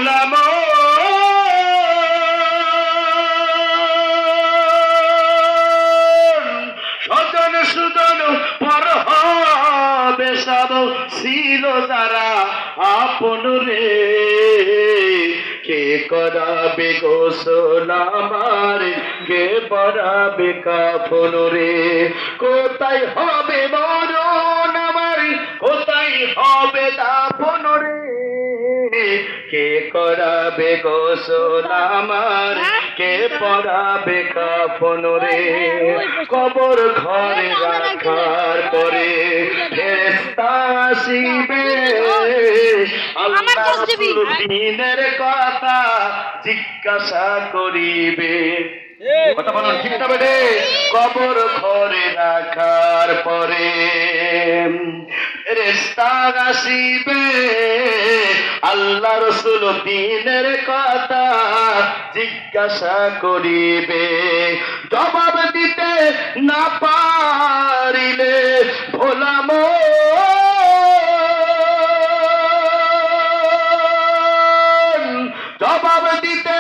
ভোলাম স্বজন সুজন পর হবে সব ছিল যারা আপন রে কে করাবে গোসল আমার কে পরাবে কাফন রে কোথায় হবে মরণ আমার কোথায় হবে দাফন রে কে করাবে গোসল আমার কে পরাবে কাফন রে কবর ঘরে রাখার পরে ফেরেশতা আসিবে আল্লাহর দিনের কথা জিজ্ঞাসা করিবে কথা বলুন ঠিক না বেটে কবর ঘরে রাখার পরে ফেরেশতা আসিবে আল্লাহ রাসূল দিনের কথা জিজ্ঞাসা করিবে জবাব দিতে না পারিলে ভোলাম জবাব দিতে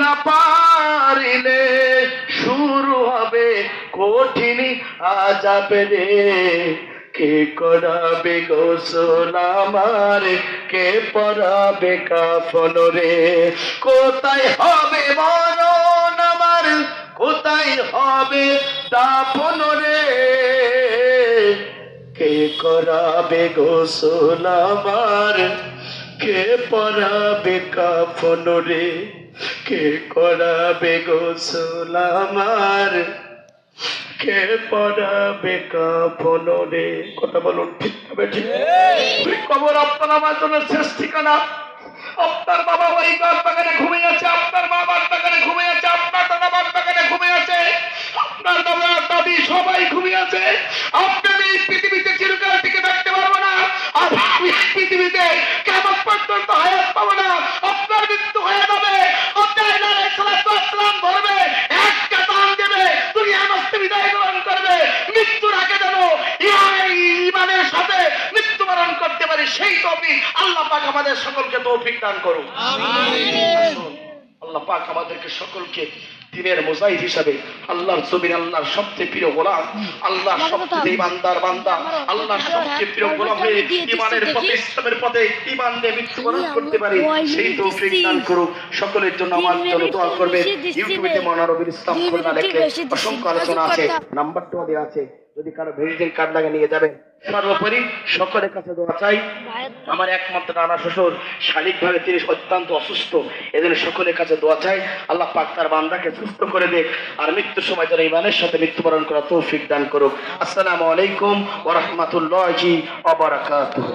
না পারিলে শুরু হবে কঠিন আযাব রে কে করাবে গোসল আমার কে পরাবে কাফন রে কোথায় হবে মরণ আমার কোথায় হবে দাফন রে কে করাবে গোসল আমার কে পরাবে কাফন রে কে করাবে গোসল আমার কে পরাবে কাফন রে কথা বলুন ঠিক হবে ঠিক কবর আপনার আমার জন্য শেষ ঠিকানা আপনার বাবা ওই বাগানে ঘুমিয়ে আছে আপনার মা বাগানে ঘুমিয়ে আছে আপনার দাদা বাগানে ঘুমিয়ে আছে আপনার দাদা দাদি সবাই ঘুমিয়ে আছে আপনার এই পৃথিবীতে চিরকাল টিকে থাকতে পারবো না আর আমি পৃথিবীতে কেমন পর্যন্ত হায়াত পাবো না আপনার মৃত্যু হয়ে যাবে আপনার ধরবে একটা টান দেবে দুনিয়া নষ্ট বিদায় গ্রহণ করবে মৃত্যুর আগে যেন ইমানের সাথে মৃত্যুবরণ করতে পারি সেই তৌফিক আল্লাহ পাক আমাদের সকলকে তৌফিক দান করুন আমিন আল্লাহ পাক আমাদেরকে সকলকে দিনের মুজাহিদ হিসাবে আল্লাহর জমিন আল্লাহর সবচেয়ে প্রিয় গোলাম আল্লাহর সবচেয়ে ইমানদার বান্দা আল্লাহর সবচেয়ে প্রিয় গোলাম হয়ে ইমানের পথে ইসলামের পথে ঈমান নিয়ে মৃত্যুবরণ করতে পারি সেই তৌফিক দান করুক সকলের জন্য আমার জন্য দোয়া করবে ইউটিউবে মনোরবির ইসলাম খুলনা লেখে অসংখ্য আলোচনা আছে নাম্বারটাও দেওয়া আছে যদি কারো ভিজিটিং কার্ড লাগে নিয়ে যাবেন সর্বোপরি সকলের কাছে দোয়া চাই আমার একমাত্র নানা শ্বশুর শারীরিকভাবে তিনি অত্যন্ত অসুস্থ এজন্য সকলের কাছে দোয়া চাই আল্লাহ পাক তার বান্দাকে সুস্থ করে দেখ আর মৃত্যুর সময় যেন ঈমানের সাথে মৃত্যুবরণ করা তৌফিক দান করুক আসসালামু আলাইকুম ওয়া রাহমাতুল্লাহি ওয়া বারাকাতুহু